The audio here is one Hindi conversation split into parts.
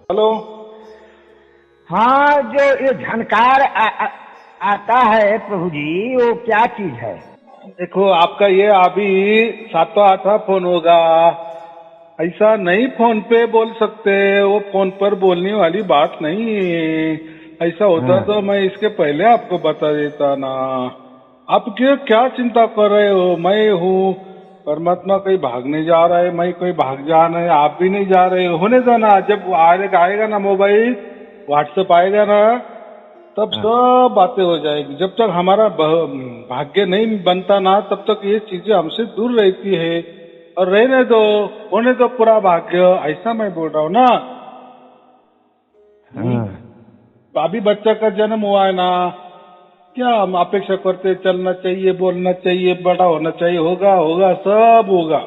हेलो। हाँ, जो ये झनकार आता है प्रभु जी, वो क्या चीज है? देखो आपका ये अभी 7वां 8वां फोन होगा। ऐसा नहीं फोन पे बोल सकते, वो फोन पर बोलने वाली बात नहीं है। ऐसा होता तो हाँ। मैं इसके पहले आपको बता देता ना। आप क्यों क्या चिंता कर रहे हो? मैं हूँ, परमात्मा कहीं भागने जा रहा है, मैं कहीं भाग जा रहा है, आप भी नहीं जा रहे हो। होने दो ना, जब आएगा ना मोबाइल, व्हाट्सएप आएगा ना, तब हाँ। सब बातें हो जाएगी। जब तक हमारा भाग्य नहीं बनता ना, तब तक ये चीजें हमसे दूर रहती है। और रहने दो, होने दो पूरा भाग्य, ऐसा मैं बोल रहा हूँ ना। हम्म, हाँ। अभी बच्चा का जन्म हुआ है ना, क्या हम अपेक्षा करते? चलना चाहिए, बोलना चाहिए, बड़ा होना चाहिए, होगा होगा सब होगा।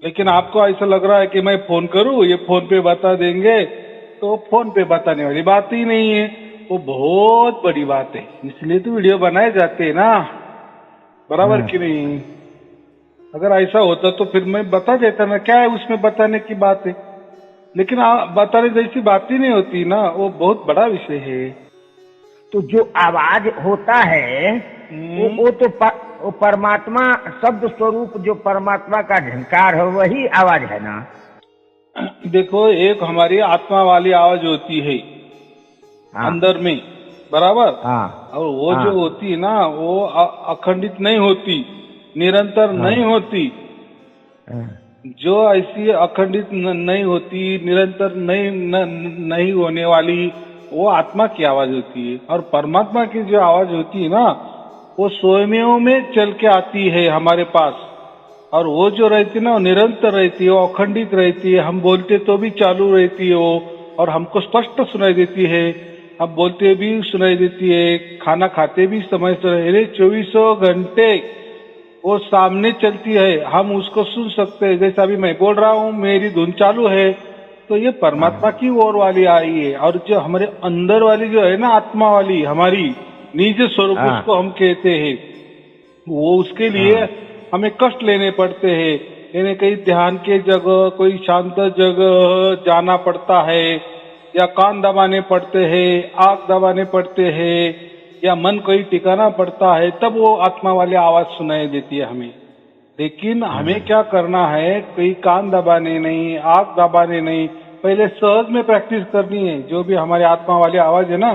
लेकिन आपको ऐसा लग रहा है कि मैं फोन करूं, ये फोन पे बता देंगे, तो फोन पे बताने वाली बात ही नहीं है। वो बहुत बड़ी बात है, इसलिए तो वीडियो बनाए जाते हैं ना। बराबर हाँ। कि नहीं? अगर ऐसा होता तो फिर मैं बता देता ना, क्या है उसमें बताने की बात है। लेकिन बताने जैसी बात ही नहीं होती ना, वो बहुत बड़ा विषय है। तो जो आवाज होता है हम्म, वो तो वो परमात्मा शब्द स्वरूप जो परमात्मा का झंकार है वही आवाज है ना? देखो, एक हमारी आत्मा वाली आवाज होती है हाँ। अंदर में, बराबर। हाँ। और वो जो हाँ। होती है ना, वो अखंडित नहीं होती, निरंतर नहीं हाँ। होती। हाँ। जो ऐसी अखंडित नहीं होती, निरंतर नहीं होने वाली, वो आत्मा की आवाज होती है। और परमात्मा की जो आवाज होती है ना, वो स्वयं में चल के आती है हमारे पास। और वो जो रहती है ना, वो निरंतर रहती है, वो अखंडित रहती है। हम बोलते तो भी चालू रहती है वो, और हमको स्पष्ट सुनाई देती है। हम बोलते भी सुनाई देती है, खाना खाते भी समय से, 24 घंटे वो सामने चलती है, हम उसको सुन सकते हैं। जैसा अभी मैं बोल रहा हूँ, मेरी धुन चालू है, तो ये परमात्मा हाँ। की ओर वाली आई है। और जो हमारे अंदर वाली जो है ना, आत्मा वाली, हमारी निज स्वरूप हाँ। उसको हम कहते हैं, वो उसके लिए हाँ। हमें कष्ट लेने पड़ते हैं। यानी कहीं ध्यान के जगह, कोई शांत जगह जाना पड़ता है, या कान दबाने पड़ते हैं, आंख दबाने पड़ते हैं, या मन कोई टिकाना पड़ता है, तब वो आत्मा वाली आवाज सुनाई देती है हमें। लेकिन हमें हाँ। क्या करना है? कोई कान दबाने नहीं, आंख दबाने नहीं, पहले सहज में प्रैक्टिस करनी है। जो भी हमारी आत्मा वाली आवाज है ना,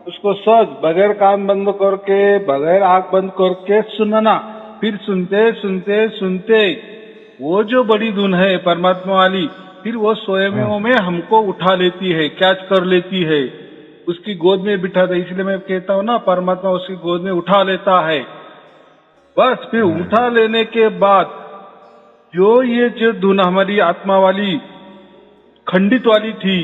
उसको सहज, बगैर कान बंद करके, बगैर आंख बंद करके सुनना। फिर सुनते सुनते सुनते वो जो बड़ी धुन है परमात्मा वाली, फिर वो स्वयं हाँ। में हमको उठा लेती है, कैच कर लेती है, उसकी गोद में बिठा दे। इसलिए मैं कहता हूँ ना, परमात्मा उसकी गोद में उठा लेता है। बस फिर हाँ। उठा लेने के बाद जो ये जो धुन हमारी आत्मा वाली खंडित वाली थी,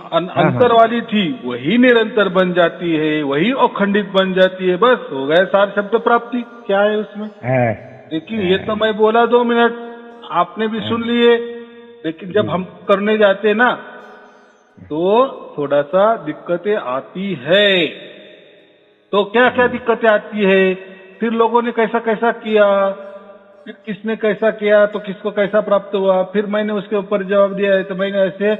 हाँ। अंतर वाली थी, वही निरंतर बन जाती है, वही अखंडित बन जाती है। बस हो गया सार शब्द प्राप्ति। क्या है उसमें? हाँ। लेकिन ये तो हाँ। मैं बोला 2 मिनट, आपने भी हाँ। सुन लिए। लेकिन जब जी। हम करने जाते ना, तो थोड़ा सा दिक्कतें आती है। तो क्या क्या जी। दिक्कतें आती है? फिर लोगों ने कैसा कैसा किया, फिर किसने कैसा किया, तो किसको कैसा प्राप्त हुआ, फिर मैंने उसके ऊपर जवाब दिया है। तो मैंने ऐसे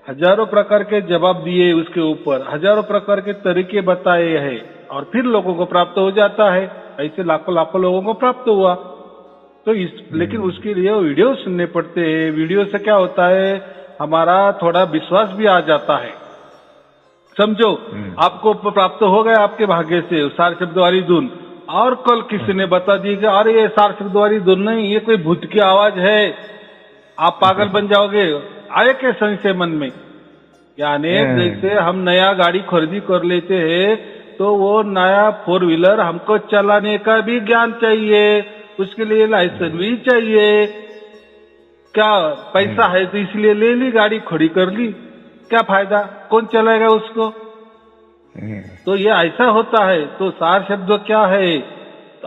हजारों प्रकार के जवाब दिए, उसके ऊपर हजारों प्रकार के तरीके बताए हैं, और फिर लोगों को प्राप्त हो जाता है। ऐसे लाखों लाखों लोगों को प्राप्त हुआ। तो लेकिन उसके लिए वीडियो सुनने पड़ते हैं। वीडियो से क्या होता है? हमारा थोड़ा विश्वास भी आ जाता है। समझो, आपको प्राप्त हो गया आपके भाग्य से सार शब्द वाली धुन, और कल किसी ने बता दी कि अरे ये सार शब्द वाली धुन नहीं, ये कोई भूत की आवाज है, आप पागल बन जाओगे। आए क्या संशय मन में? यानी जैसे हम नया गाड़ी खरीदी कर लेते हैं, तो वो नया 4 व्हीलर हमको चलाने का भी ज्ञान चाहिए, उसके लिए लाइसेंस भी चाहिए। क्या पैसा है तो इसलिए ले ली, गाड़ी खड़ी कर ली, क्या फायदा? कौन चलाएगा उसको? तो ये ऐसा होता है। तो सार शब्द क्या है,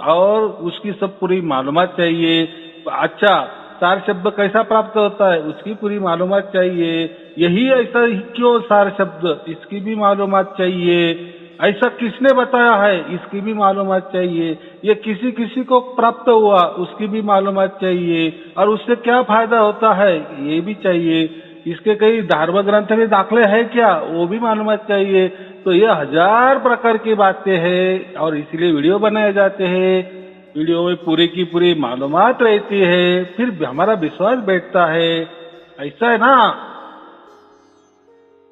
और उसकी सब पूरी मालूमात चाहिए। अच्छा, सार शब्द कैसा प्राप्त होता है, उसकी पूरी मालूमात चाहिए। यही ऐसा ही क्यों सार शब्द, इसकी भी मालूमात चाहिए। ऐसा किसने बताया है, इसकी भी मालूमात चाहिए। ये किसी किसी को प्राप्त हुआ, उसकी भी मालूमात चाहिए। और उससे क्या फायदा होता है, ये भी चाहिए। इसके कई धर्म ग्रंथ में दाखले है क्या, वो भी मालूमात चाहिए। तो ये 1000 प्रकार की बातें हैं और इसलिए वीडियो बनाए जाते हैं। वीडियो में पूरी की पूरी मालूमात रहती है, फिर हमारा विश्वास बैठता है। ऐसा है ना,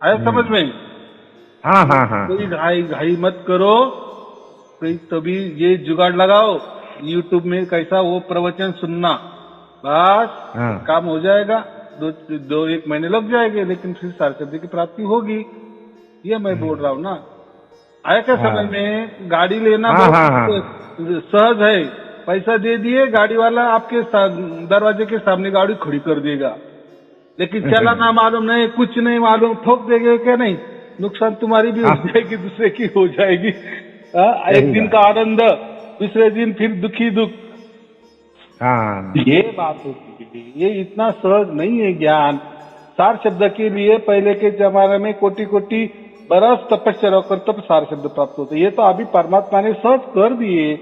आया समझ में? हाँ हाँ हाँ कोई घाई घाई मत करो, कोई तभी ये जुगाड़ लगाओ यूट्यूब में कैसा वो प्रवचन सुनना, बस हाँ काम हो जाएगा। दो एक महीने लग जाएंगे, लेकिन फिर सारस्वती की प्राप्ति होगी। ये मैं बोल रहा हूँ ना, आया क्या हाँ। समझ में? गाड़ी लेना हाँ, हाँ, बहुत सहज है, पैसा दे दिए गाड़ी वाला आपके दरवाजे के सामने गाड़ी खड़ी कर देगा, लेकिन चलाना मालूम नहीं, कुछ नहीं मालूम, ठोक देंगे क्या नहीं, नुकसान तुम्हारी भी हो हाँ। जाएगी, दूसरे की हो जाएगी। एक दिन का आनंद, दूसरे दिन फिर दुखी दुख। हाँ ये बात होती है, ये इतना सहज नहीं है ज्ञान। सार शब्द के लिए पहले के जमाने में कोटि कोटि बरस तपस्या कर तब सार शब्द प्राप्त होते। ये तो अभी परमात्मा ने सहज कर दिए।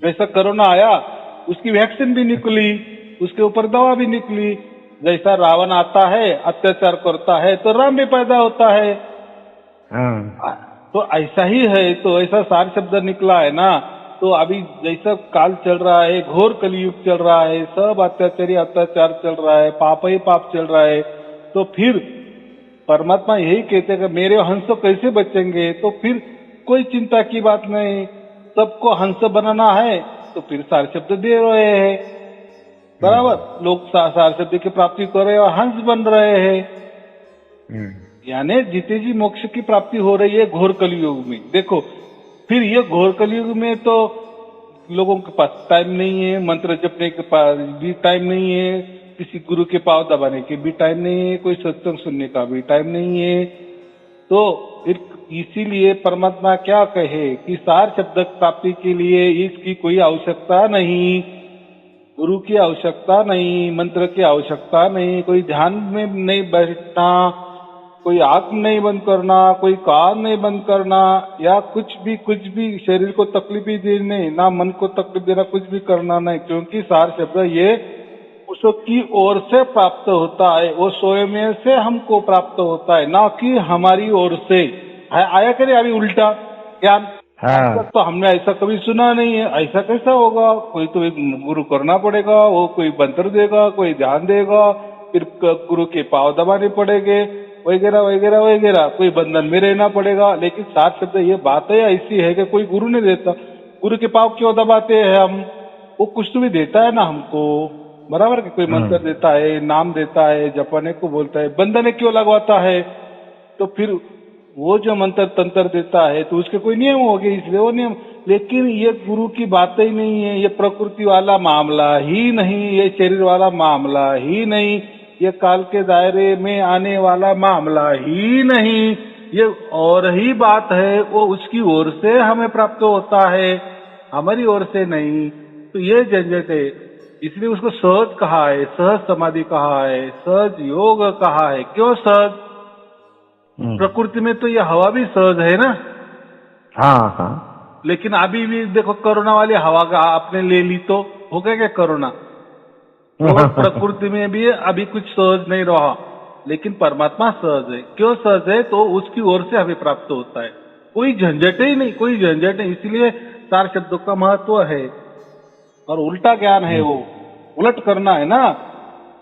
जैसा कोरोना आया, उसकी वैक्सीन भी निकली, उसके ऊपर दवा भी निकली। जैसा रावण आता है, अत्याचार करता है, तो राम भी पैदा होता है। हाँ तो ऐसा ही है, तो ऐसा सार शब्द निकला है ना। तो अभी जैसा काल चल रहा है, घोर कलयुग चल रहा है, सब अत्याचारी अत्याचार चल रहा है, पाप ही पाप चल रहा है। तो फिर परमात्मा यही कहते हैं कि मेरे हंस कैसे बचेंगे? तो फिर कोई चिंता की बात नहीं, सबको हंस बनाना है, तो फिर सार शब्द दे रहे हैं, बराबर। लोग सार शब्द की प्राप्ति कर रहे हैं और हंस बन रहे हैं। यानी जीते जी मोक्ष की प्राप्ति हो रही है घोर कलयुग में। देखो, फिर ये घोर कलयुग में तो लोगों के पास टाइम नहीं है, मंत्र जपने के पास भी टाइम नहीं है, किसी गुरु के पांव दबाने के भी टाइम नहीं है, कोई सत्संग सुनने का भी टाइम नहीं है। तो इसीलिए परमात्मा क्या कहे कि सार शब्द प्राप्ति के लिए इसकी कोई आवश्यकता नहीं, गुरु की आवश्यकता नहीं, मंत्र की आवश्यकता नहीं, कोई ध्यान में नहीं बैठना, कोई आंख नहीं बंद करना, कोई कान नहीं बंद करना, या कुछ भी शरीर को तकलीफ ही देने, ना मन को तकलीफ देना, कुछ भी करना नहीं। क्योंकि सार शब्द ये उसकी ओर से प्राप्त होता है, वो स्वयं से हमको प्राप्त होता है, ना कि हमारी ओर से। आया करे अभी उल्टा ज्ञान। हाँ तो हमने ऐसा कभी सुना नहीं है, ऐसा कैसा होगा? कोई तो एक गुरु करना पड़ेगा, वो कोई मंत्र देगा, कोई ध्यान देगा, फिर गुरु के पांव दबाने पड़ेंगे, वगैरह वगैरह वगैरह, कोई बंधन में रहना पड़ेगा। लेकिन सार शब्द ये बात है ऐसी है कि कोई गुरु नहीं देता। गुरु के पांव क्यों दबाते हैं हम? वो कुछ तो भी देता है ना हमको, बराबर कि कोई मंत्र देता है, नाम देता है, जपने को बोलता है, बंधन क्यों लगवाता है? तो फिर वो जो मंत्र तंत्र देता है तो उसके कोई नियम हो गए, इसलिए वो नियम। लेकिन ये गुरु की बात ही नहीं है, ये प्रकृति वाला मामला ही नहीं, ये शरीर वाला मामला ही नहीं, ये काल के दायरे में आने वाला मामला ही नहीं, ये और ही बात है। वो उसकी ओर से हमें प्राप्त होता है, हमारी ओर से नहीं। तो ये झंझट है, इसलिए उसको सहज कहा है, सहज समाधि कहा है, सहज योग कहा है। क्यों सहज? प्रकृति में तो ये हवा भी सहज है ना। हाँ हाँ लेकिन अभी भी देखो, कोरोना वाली हवा का आपने ले ली तो हो गया क्या कोरोना? तो प्रकृति में भी अभी कुछ सहज नहीं रहा, लेकिन परमात्मा सहज है। क्यों सहज है? तो उसकी ओर से हमें प्राप्त होता है, कोई झंझट ही नहीं, कोई झंझट नहीं। इसलिए सार शब्दों का महत्व है। और उल्टा ज्ञान है, वो उलट करना है ना।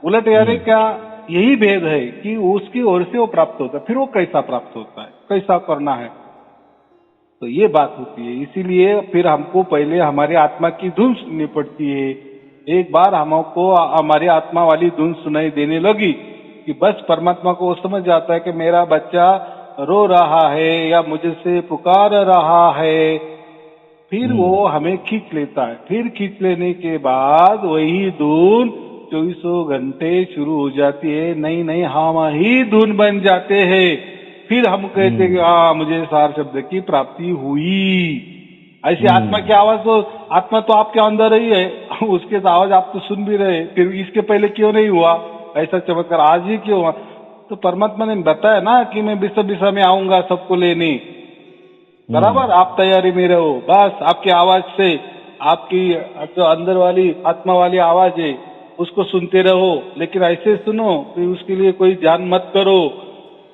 उलट यानी क्या? यही भेद है कि उसकी ओर से वो प्राप्त होता है, फिर वो कैसा प्राप्त होता है, कैसा करना है, तो ये बात होती है। इसीलिए फिर हमको पहले हमारी आत्मा की धुन सुननी पड़ती है। एक बार हमको हमारी आत्मा वाली धुन सुनाई देने लगी कि बस परमात्मा को वो समझ जाता है कि मेरा बच्चा रो रहा है या मुझसे पुकार रहा है, फिर वो हमें खींच लेता है। फिर खींच लेने के बाद वही धुन 24 घंटे शुरू हो जाती है, नई नई हम ही धुन बन जाते हैं। फिर हम कहते हैं कि हाँ, मुझे सार शब्द की प्राप्ति हुई। ऐसी आत्मा की आवाज तो, आत्मा तो आपके अंदर ही है, उसके आवाज आप तो सुन भी रहे, फिर इसके पहले क्यों नहीं हुआ ऐसा चमत्कार? आज ही क्यों हुआ? तो परमात्मा ने बताया ना कि मैं बिसा बिसा में आऊंगा सबको लेने, बराबर। आप तैयारी में रहो, बस आपकी आवाज से, आपकी जो अंदर वाली आत्मा वाली आवाज है, उसको सुनते रहो, लेकिन ऐसे सुनो कि उसके लिए कोई ध्यान मत करो,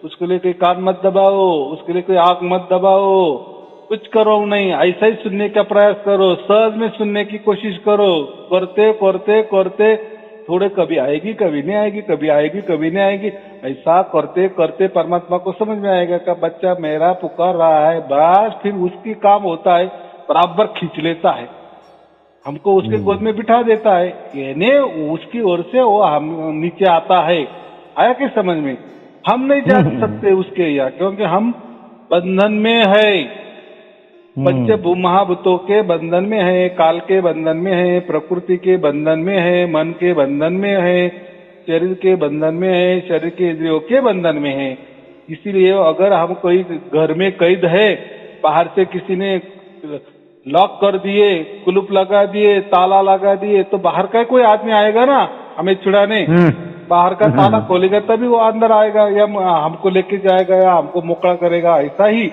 उसके लिए कोई कान मत दबाओ, उसके लिए कोई आंख मत दबाओ, कुछ करो नहीं, ऐसा ही सुनने का प्रयास करो, सहज में सुनने की कोशिश करो। करते करते करते थोड़े कभी आएगी कभी नहीं आएगी, कभी आएगी कभी नहीं आएगी, ऐसा करते करते परमात्मा को समझ में आएगा कि बच्चा मेरा पुकार रहा है, बस फिर उसकी काम होता है, बराबर खींच लेता है, हमको उसके गोद में बिठा देता है, यानी उसकी ओर से वो हम नीचे आता है। आया कि समझ में? हम नहीं जा सकते उसके यहाँ, क्योंकि हम बंधन में है, पंच महाभूतों के बंधन में है, काल के बंधन में है, प्रकृति के बंधन में है, मन के बंधन में है, शरीर के बंधन में है, शरीर के इंद्रियों के बंधन में है। इसीलिए अगर हम कोई घर में कैद है, बाहर से किसी ने लॉक कर दिए, कुलूप लगा दिए, ताला लगा दिए, तो बाहर का कोई आदमी आएगा ना हमें छुड़ाने, बाहर का ताला खोलेगा तभी वो अंदर आएगा, या हमको लेके जाएगा या हमको मोकड़ा करेगा। ऐसा ही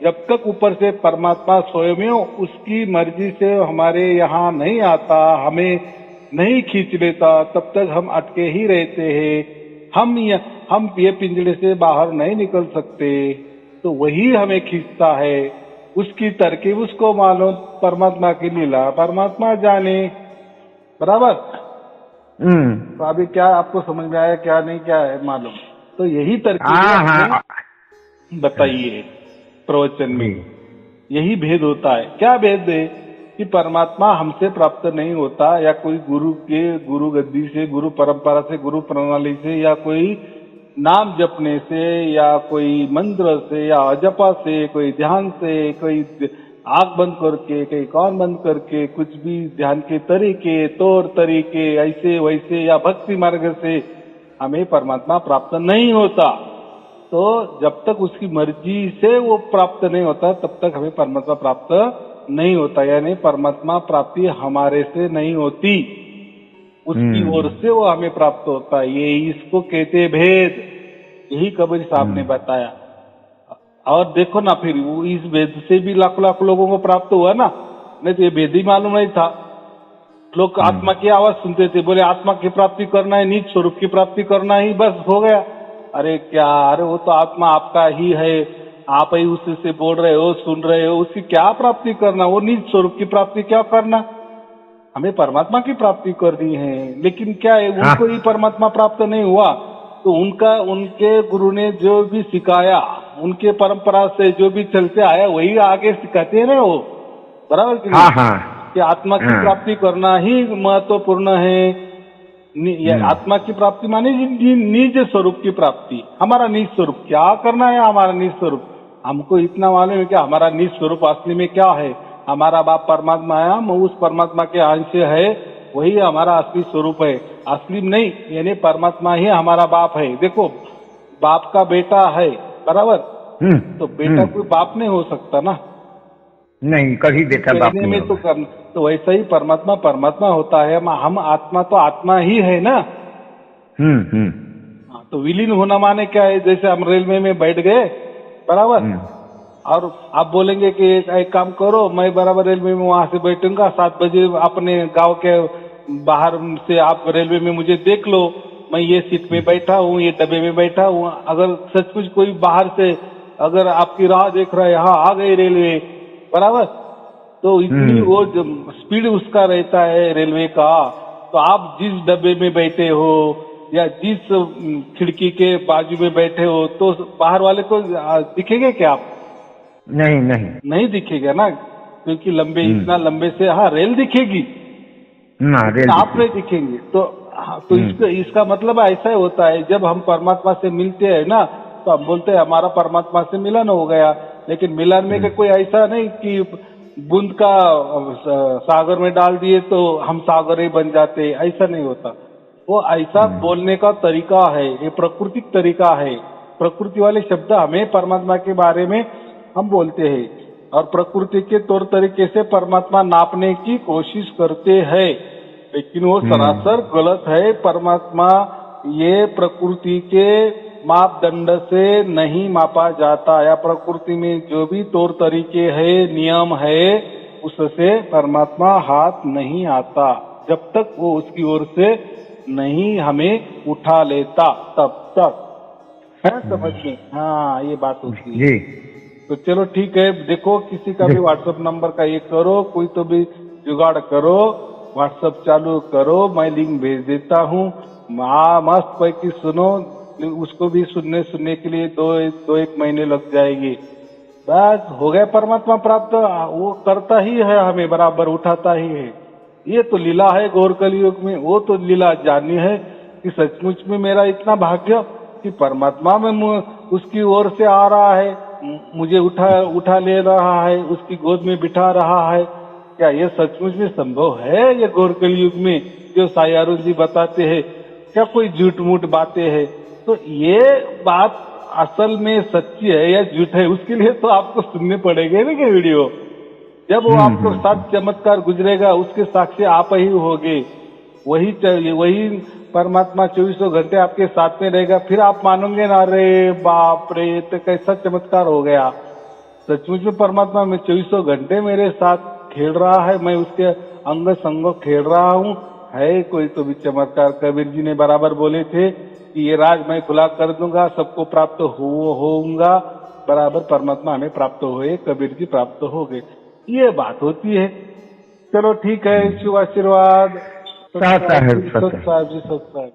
जब तक ऊपर से परमात्मा स्वयं उसकी मर्जी से हमारे यहाँ नहीं आता, हमें नहीं खींच लेता, तब तक हम अटके ही रहते हैं। हम ये पिंजरे से बाहर नहीं निकल सकते, तो वही हमें खींचता है। उसकी तरकीब उसको मालूम, परमात्मा की लीला परमात्मा जाने। बराबर? तो अभी क्या आपको समझ में आया, क्या नहीं, क्या है मालूम? तो यही तरकीब बताइए प्रवचन में, यही भेद होता है। क्या भेद है कि परमात्मा हमसे प्राप्त नहीं होता, या कोई गुरु गद्दी से, गुरु परंपरा से, गुरु प्रणाली से, या कोई नाम जपने से, या कोई मंत्र से, या अजपा से, कोई ध्यान से, कोई आंख बंद करके, कोई कान बंद करके, कुछ भी ध्यान के तरीके, तौर तरीके ऐसे वैसे या भक्ति मार्ग से हमें परमात्मा प्राप्त नहीं होता। तो जब तक उसकी मर्जी से वो प्राप्त नहीं होता, तब तक हमें परमात्मा प्राप्त नहीं होता, यानी परमात्मा प्राप्ति हमारे से नहीं होती, उसकी ओर से वो हमें प्राप्त होता है। ये इसको कहते भेद, यही कबीर साहब ने बताया। और देखो ना, फिर वो इस भेद से भी लाखों लाखों लोगों को प्राप्त हुआ ना, नहीं तो ये भेद ही मालूम नहीं था। लोग आत्मा की आवाज सुनते थे, बोले आत्मा की प्राप्ति करना है, नीच स्वरूप की प्राप्ति करना ही बस हो गया। अरे क्या, अरे वो तो आत्मा आपका ही है, आप ही उससे बोल रहे हो, सुन रहे हो, उसकी क्या प्राप्ति करना, वो नीच स्वरूप की प्राप्ति क्या करना, हमें परमात्मा की प्राप्ति करनी है। लेकिन क्या है, उनको ही परमात्मा प्राप्त नहीं हुआ, तो उनके गुरु ने जो भी सिखाया, उनके परंपरा से जो भी चलते आया वही आगे सिखाते हैं ना वो। बराबर कि नहीं? कि आत्मा की प्राप्ति करना ही महत्वपूर्ण है। आत्मा की प्राप्ति माने निज स्वरूप की प्राप्ति। हमारा निज स्वरूप क्या करना है, हमारा निज स्वरूप हमको इतना मालूम है कि हमारा निज स्वरूप असली में क्या है। हमारा बाप परमात्मा है, हम उस परमात्मा के अंश है, वही हमारा असली स्वरूप है। असली नहीं, यानी परमात्मा ही हमारा बाप है। देखो, बाप का बेटा है, बराबर, तो बेटा कोई बाप नहीं हो सकता ना, नहीं कभी बेटा बाप नहीं में तो वैसा ही परमात्मा परमात्मा होता है, हम आत्मा तो आत्मा ही है ना। तो विलीन होना माने क्या है, जैसे हम रेलवे में बैठ गए, बराबर, और आप बोलेंगे कि एक काम करो, मैं बराबर रेलवे में वहां से बैठूंगा, 7 बजे अपने गांव के बाहर से आप रेलवे में मुझे देख लो, मैं ये सीट में बैठा हूँ, ये डब्बे में बैठा हूँ। अगर सचमुच कोई बाहर से अगर आपकी राह देख रहा है, यहाँ आ गई रेलवे, बराबर, तो इतनी वो स्पीड उसका रहता है रेलवे का, तो आप जिस डब्बे में बैठे हो या जिस खिड़की के बाजू में बैठे हो, तो बाहर वाले को दिखेंगे क्या आप? नहीं दिखेगा ना, क्योंकि लंबे, इतना लंबे से, हाँ रेल दिखेगी ना, आप नहीं दिखेंगे। तो इसका मतलब ऐसा होता है, जब हम परमात्मा से मिलते हैं ना, तो हम बोलते हैं हमारा परमात्मा से मिलन हो गया। लेकिन मिलन में कोई ऐसा नहीं कि बूंद का सागर में डाल दिए तो हम सागर ही बन जाते, ऐसा नहीं होता। वो ऐसा बोलने का तरीका है, ये प्राकृतिक तरीका है। प्रकृति वाले शब्द हमें परमात्मा के बारे में हम बोलते हैं, और प्रकृति के तौर तरीके से परमात्मा नापने की कोशिश करते हैं, लेकिन वो सरासर गलत है। परमात्मा ये प्रकृति के मापदंड से नहीं मापा जाता, या प्रकृति में जो भी तौर तरीके है, नियम है, उससे परमात्मा हाथ नहीं आता, जब तक वो उसकी ओर से नहीं हमें उठा लेता तब तक, है समझ में? हाँ, ये बात होती है। जी तो चलो ठीक है, देखो किसी का भी व्हाट्सएप नंबर का ये करो, कोई तो भी जुगाड़ करो, व्हाट्सएप चालू करो, मैं लिंक भेज देता हूँ। मस्त पैकी सुनो, उसको भी सुनने के लिए दो एक महीने लग जाएंगे। बस हो गया परमात्मा प्राप्त। वो करता ही है, हमें बराबर उठाता ही है। ये तो लीला है घोर कलयुग में। वो तो लीला जानी है कि सचमुच में मेरा इतना भाग्य कि परमात्मा में उसकी ओर से आ रहा है, मुझे उठा ले रहा है, उसकी गोद में बिठा रहा है। क्या ये सचमुच में संभव है? ये घोर कलयुग में जो साईं अरुण जी बताते हैं, क्या कोई झूठ मूठ बातें हैं? तो ये बात असल में सच्ची है या झूठ है, उसके लिए तो आपको सुनने पड़ेंगे ना कि वीडियो। जब वो आपको साथ चमत्कार गुजरेगा, उसके साक्षी आप ही होगे। वही परमात्मा 24 घंटे आपके साथ में रहेगा, फिर आप मानोगे ना, अरे बाप रे, तो कैसा चमत्कार हो गया। सचमुच में परमात्मा में 24 घंटे मेरे साथ खेल रहा है, मैं उसके अंग संग खेल रहा हूँ। है कोई तो भी चमत्कार। कबीर जी ने बराबर बोले थे कि ये राज मैं खुला कर दूंगा, सबको प्राप्त होऊंगा। बराबर परमात्मा हमें प्राप्त हुए, कबीर जी प्राप्त हो गए। ये बात होती है। चलो ठीक है, शुभ आशीर्वाद। सत साहेब, सत साहब जी, सत साहब।